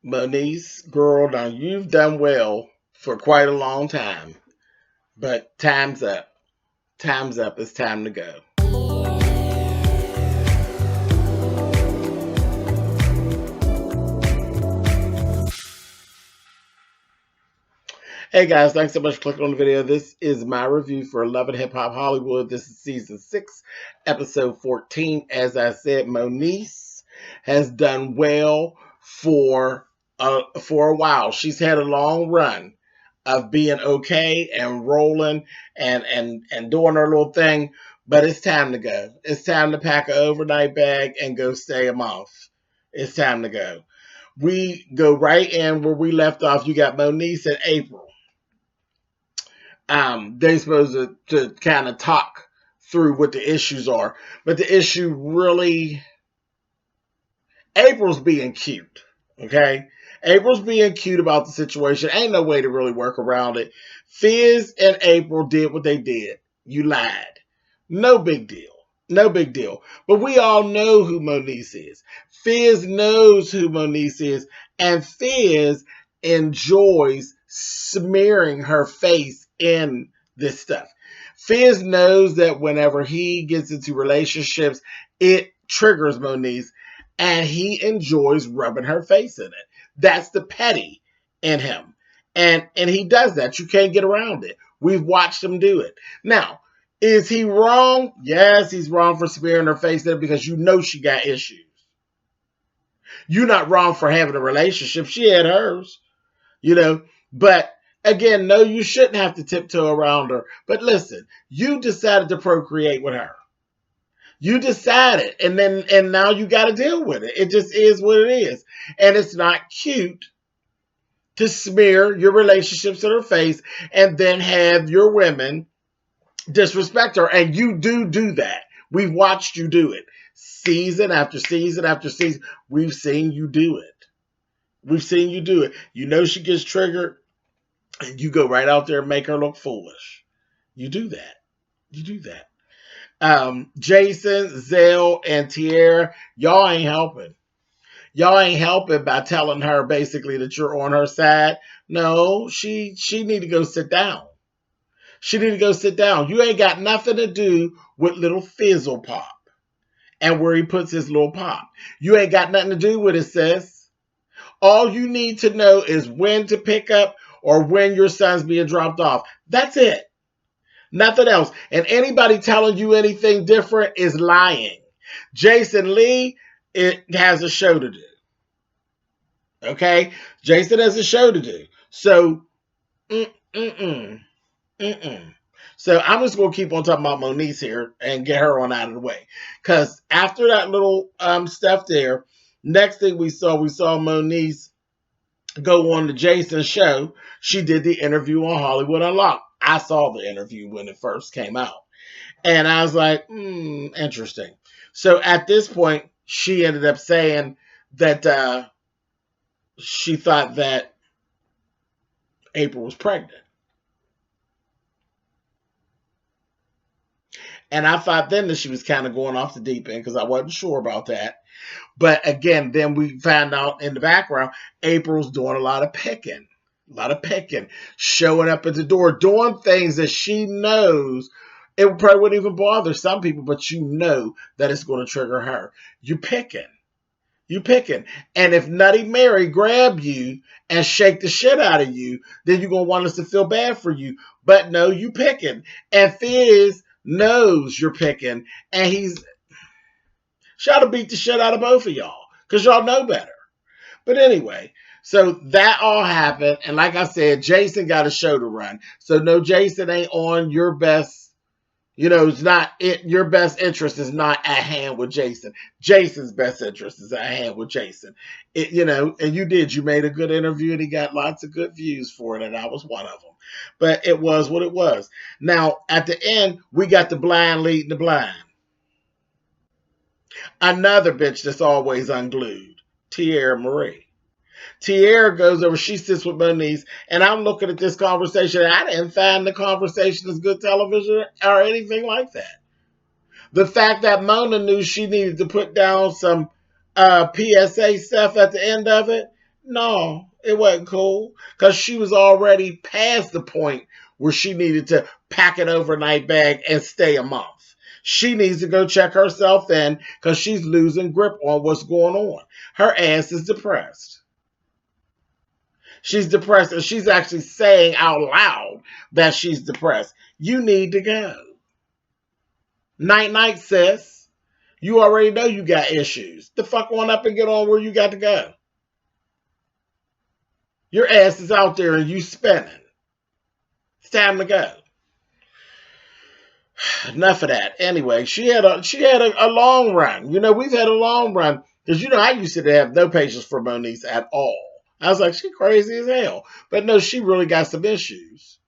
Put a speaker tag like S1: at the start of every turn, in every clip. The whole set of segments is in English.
S1: Moniece, girl, now you've done well for quite a long time, but time's up. Time's up. It's time to go. Hey guys, thanks so much for clicking on the video. This is my review for Love and Hip Hop Hollywood. This is season 6, episode 14. As I said, Moniece has done well for a while. She's had a long run of being okay and rolling and doing her little thing, but it's time to go. It's time to pack an overnight bag and go stay a month. It's time to go. We go right in where we left off. You got Moniece and Apryl. They're supposed to kind of talk through what the issues are. But the issue really, Apryl's being cute, okay? April's being cute about the situation. Ain't no way to really work around it. Fizz and Apryl did what they did. You lied. No big deal. No big deal. But we all know who Moniece is. Fizz knows who Moniece is. And Fizz enjoys smearing her face in this stuff. Fizz knows that whenever he gets into relationships, it triggers Moniece, and he enjoys rubbing her face in it. That's the petty in him. And he does that. You can't get around it. We've watched him do it. Now, is he wrong? Yes, he's wrong for smearing her face in it because you know she got issues. You're not wrong for having a relationship. She had hers, but again, no, you shouldn't have to tiptoe around her. But listen, you decided to procreate with her. You decided, and now you got to deal with it. It just is what it is. And it's not cute to smear your relationships in her face and then have your women disrespect her. And you do that. We've watched you do it. Season after season after season. We've seen you do it. We've seen you do it. You know she gets triggered, and you go right out there and make her look foolish. You do that. You do that. Jason, Zell, and Tierra, y'all ain't helping. Y'all ain't helping by telling her basically that you're on her side. No, she need to go sit down. She need to go sit down. You ain't got nothing to do with little Fizzle Pop and where he puts his little pop. You ain't got nothing to do with it, sis. All you need to know is when to pick up or when your son's being dropped off. That's it. Nothing else. And anybody telling you anything different is lying. Jason Lee, it has a show to do. Okay? Jason has a show to do. So, So I'm just going to keep on talking about Moniece here and get her on out of the way. Because after that little stuff there, next thing we saw Moniece go on the Jason show. She did the interview on Hollywood Unlocked. I saw the interview when it first came out. And I was like, interesting. So at this point, she ended up saying that she thought that Apryl was pregnant. And I thought then that she was kind of going off the deep end because I wasn't sure about that. But again, then we found out in the background, Apryl's doing a lot of picking, showing up at the door, doing things that she knows it probably wouldn't even bother some people, but you know that it's going to trigger her. You picking. And if Nutty Mary grab you and shake the shit out of you, then you're going to want us to feel bad for you. But no, you picking. And Fizz knows you're picking, and he's trying to beat the shit out of both of y'all because y'all know better. But anyway, so that all happened, and like I said, Jason got a show to run. So no, Jason ain't on your best. It's not it. Your best interest is not at hand with Jason. Jason's best interest is at hand with Jason. And you made a good interview, and he got lots of good views for it, and I was one of them. But it was what it was. Now, at the end, we got the blind leading the blind. Another bitch that's always unglued, Tierra Marie. Tierra goes over, she sits with Moniece, and I'm looking at this conversation, and I didn't find the conversation as good television or anything like that. The fact that Mona knew she needed to put down some PSA stuff at the end of it, No, it wasn't cool because she was already past the point where she needed to pack an overnight bag and stay a month. She needs to go check herself in because she's losing grip on what's going on. Her ass is depressed. She's depressed and she's actually saying out loud that she's depressed. You need to go. Night night, sis. You already know you got issues. The fuck on up and get on where you got to go. Your ass is out there and you spinning. It's time to go. Enough of that. Anyway, she had a long run. You know, we've had a long run because I used to have no patience for Moniece at all. I was like, she crazy as hell. But no, she really got some issues.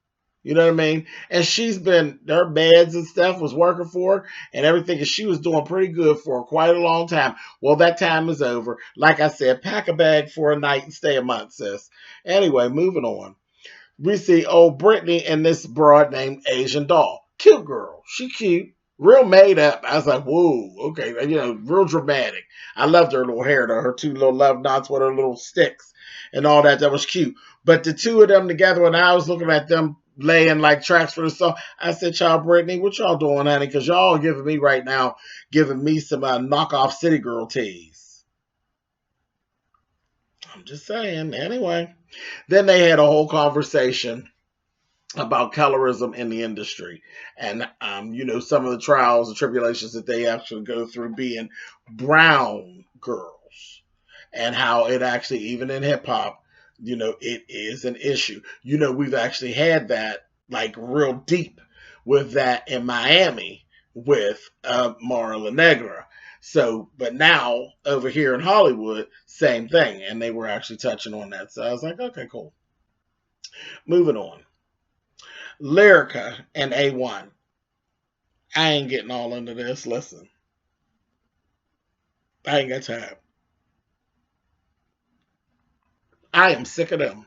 S1: You know what I mean? And her meds and stuff was working for her and everything. And she was doing pretty good for quite a long time. Well, that time is over. Like I said, pack a bag for a night and stay a month, sis. Anyway, moving on. We see old Britney and this broad named Asian doll. Cute girl. She cute. Real made up. I was like, whoa, okay. Real dramatic. I loved her little hair, though. Her two little love knots with her little sticks and all that. That was cute. But the two of them together, when I was looking at them laying like tracks for the song, I said, child Britney, what y'all doing, honey? Because y'all giving me right now, giving me some knockoff City Girl tease. I'm just saying. Anyway. Then they had a whole conversation about colorism in the industry and, some of the trials and tribulations that they actually go through being brown girls and how it actually, even in hip hop, it is an issue. We've actually had that like real deep with that in Miami with Mara La Negra. So, but now over here in Hollywood, same thing. And they were actually touching on that. So I was like, okay, cool. Moving on. Lyrica and A1. I ain't getting all into this. Listen, I ain't got time. I am sick of them.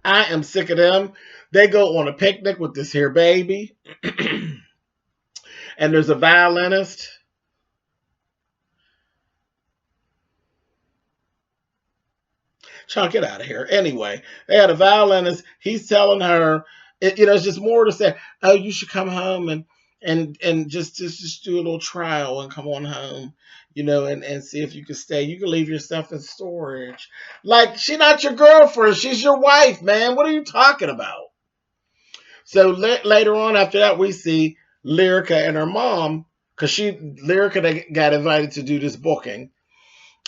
S1: I am sick of them. They go on a picnic with this here baby, and there's a violinist. Child, get out of here. Anyway, they had a violinist. He's telling her, it's just more to say, oh, you should come home and just do a little trial and come on home, and see if you can stay. You can leave your stuff in storage. Like, she's not your girlfriend. She's your wife, man. What are you talking about? So later on after that, we see Lyrica and her mom, because Lyrica got invited to do this booking,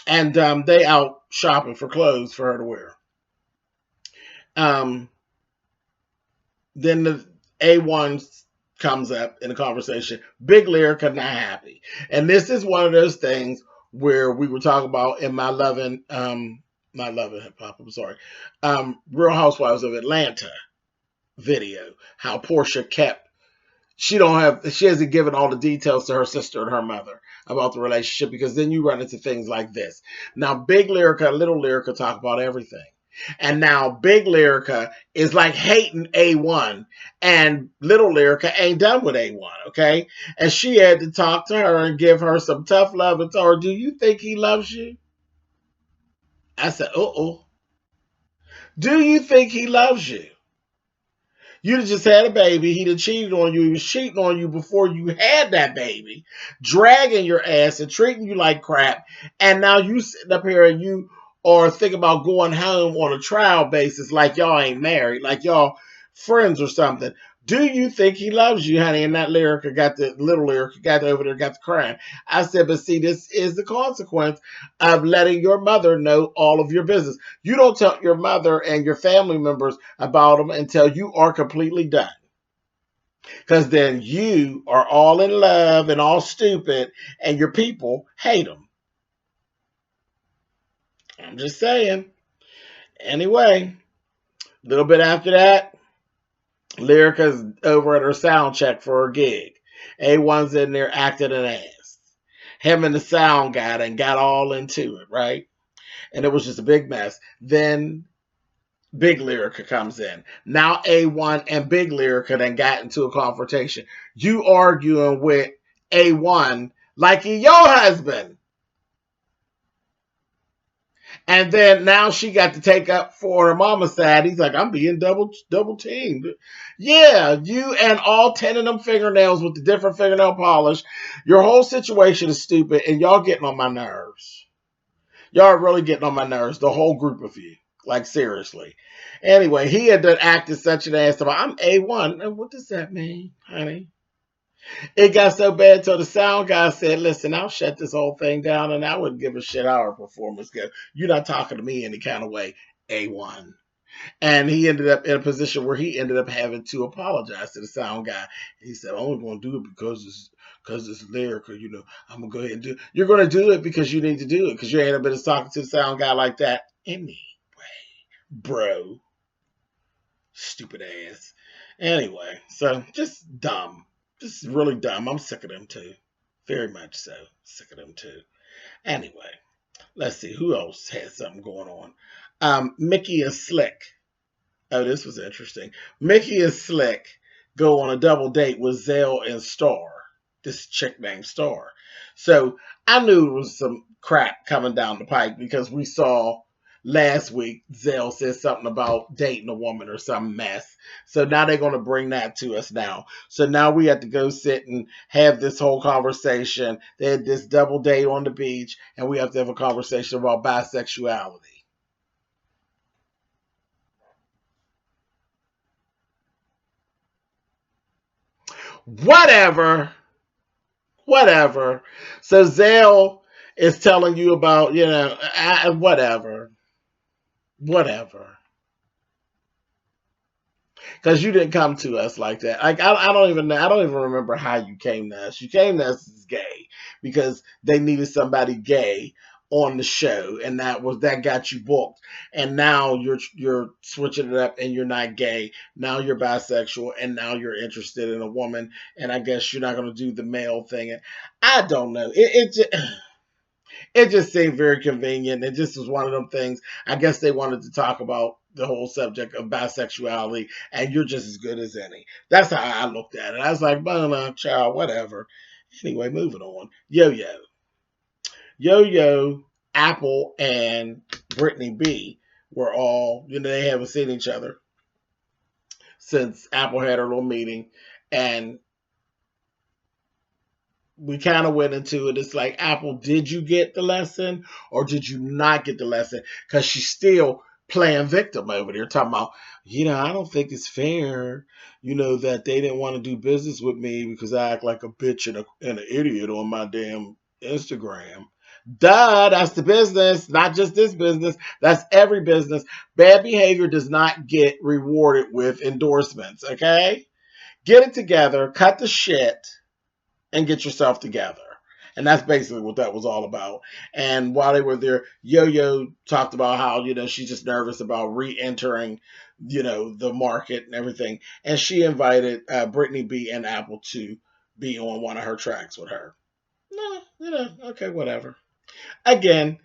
S1: and they out shopping for clothes for her to wear. Um, then the A1 comes up in the conversation. Big Lyrica not happy. And this is one of those things where we were talking about in my loving, not loving hip hop, I'm sorry, Real Housewives of Atlanta video, how Portia she hasn't given all the details to her sister and her mother about the relationship, because then you run into things like this. Now, Big Lyrica, Little Lyrica talk about everything. And now Big Lyrica is like hating A1, and Little Lyrica ain't done with A1, okay? And she had to talk to her and give her some tough love and tell her, do you think he loves you? I said, uh-oh. Do you think he loves you? You'd have just had a baby. He'd have cheated on you. He was cheating on you before you had that baby, dragging your ass and treating you like crap. And now you sitting up here and you are thinking about going home on a trial basis like y'all ain't married, like y'all friends or something. Do you think he loves you, honey? And that Little Lyrica got over there, got the crying. I said, but see, this is the consequence of letting your mother know all of your business. You don't tell your mother and your family members about them until you are completely done. Because then you are all in love and all stupid, and your people hate them. I'm just saying. Anyway, a little bit after that, Lyrica's over at her sound check for her gig. A1's in there acting an ass. Him and the sound guy and got all into it, right? And it was just a big mess. Then Big Lyrica comes in. Now A1 and Big Lyrica then got into a confrontation. You arguing with A1 like he your husband. And then now she got to take up for her mama's side. He's like, I'm being double teamed. Yeah, you and all 10 of them fingernails with the different fingernail polish. Your whole situation is stupid, and y'all getting on my nerves. Y'all are really getting on my nerves. The whole group of you. Like, seriously. Anyway, he had to act as such an ass about, I'm A1. And what does that mean, honey? It got so bad till the sound guy said, listen, I'll shut this whole thing down and I wouldn't give a shit how our performance goes. You're not talking to me any kind of way, A1. And he ended up in a position where he ended up having to apologize to the sound guy. He said, I'm only going to do it because it's lyrical, I'm going to go ahead and do it. You're going to do it because you need to do it because you ain't a bit of talking to the sound guy like that anyway, bro. Stupid ass. Anyway, so just dumb. Just really dumb. I'm sick of them too. Very much so. Sick of them too. Anyway, let's see. Who else has something going on? Mickey and Slick. Oh, this was interesting. Mickey and Slick go on a double date with Zell and Star. This chick named Star. So I knew there was some crap coming down the pike because we saw last week Zell said something about dating a woman or some mess. So now they're going to bring that to us now. So now we have to go sit and have this whole conversation. They had this double date on the beach, and we have to have a conversation about bisexuality. Whatever. Whatever. So Zell is telling you about, whatever. Whatever. Because you didn't come to us like that. Like I don't even know. I don't even remember how you came to us. You came to us as gay because they needed somebody gay on the show, and that got you booked. And now you're switching it up, and you're not gay. Now you're bisexual, and now you're interested in a woman. And I guess you're not going to do the male thing. I don't know. It just seemed very convenient. It just was one of them things. I guess they wanted to talk about the whole subject of bisexuality, and you're just as good as any. That's how I looked at it. I was like, blah, child, whatever. Anyway, moving on. Yo, Apple, and Britney B were all, they haven't seen each other since Apple had her little meeting. And we kind of went into it. It's like, Apple, did you get the lesson or did you not get the lesson? Because she's still playing victim over there, talking about, I don't think it's fair, that they didn't want to do business with me because I act like a bitch and an idiot on my damn Instagram. Duh, that's the business, not just this business. That's every business. Bad behavior does not get rewarded with endorsements, okay? Get it together, cut the shit, and get yourself together. And that's basically what that was all about. And while they were there, Yo talked about how, she's just nervous about re-entering, the market and everything. And she invited Britney B and Apple to be on one of her tracks with her. No, okay, whatever. Again,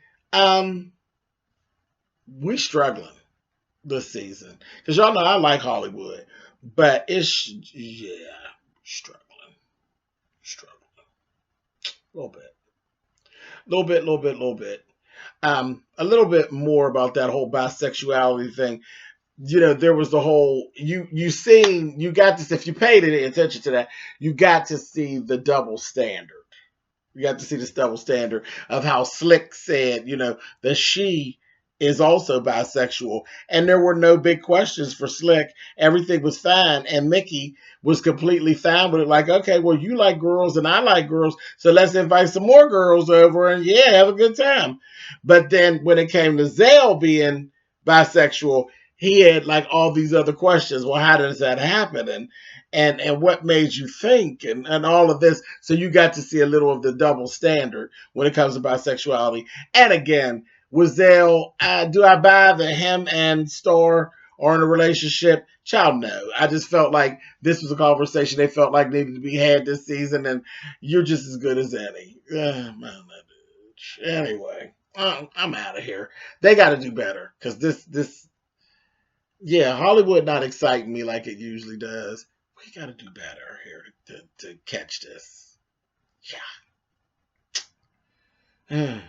S1: we struggling this season. Because y'all know I like Hollywood. But it's, yeah, struggling. Struggling. A little bit. Little bit. A little bit more about that whole bisexuality thing. There was the whole you got this if you paid any attention to that, you got to see the double standard. You got to see this double standard of how Slick said, that she is also bisexual. And there were no big questions for Slick. Everything was fine. And Mickey was completely fine with it. Like, okay, well, you like girls and I like girls. So let's invite some more girls over and have a good time. But then when it came to Zell being bisexual, he had like all these other questions. Well, how does that happen? And what made you think and all of this. So you got to see a little of the double standard when it comes to bisexuality. And again, with Zell, do I buy that him and Star are in a relationship? Child, no. I just felt like this was a conversation they felt like needed to be had this season, and you're just as good as any. Anyway, I'm out of here. They got to do better because Hollywood not exciting me like it usually does. We got to do better here to catch this. Yeah.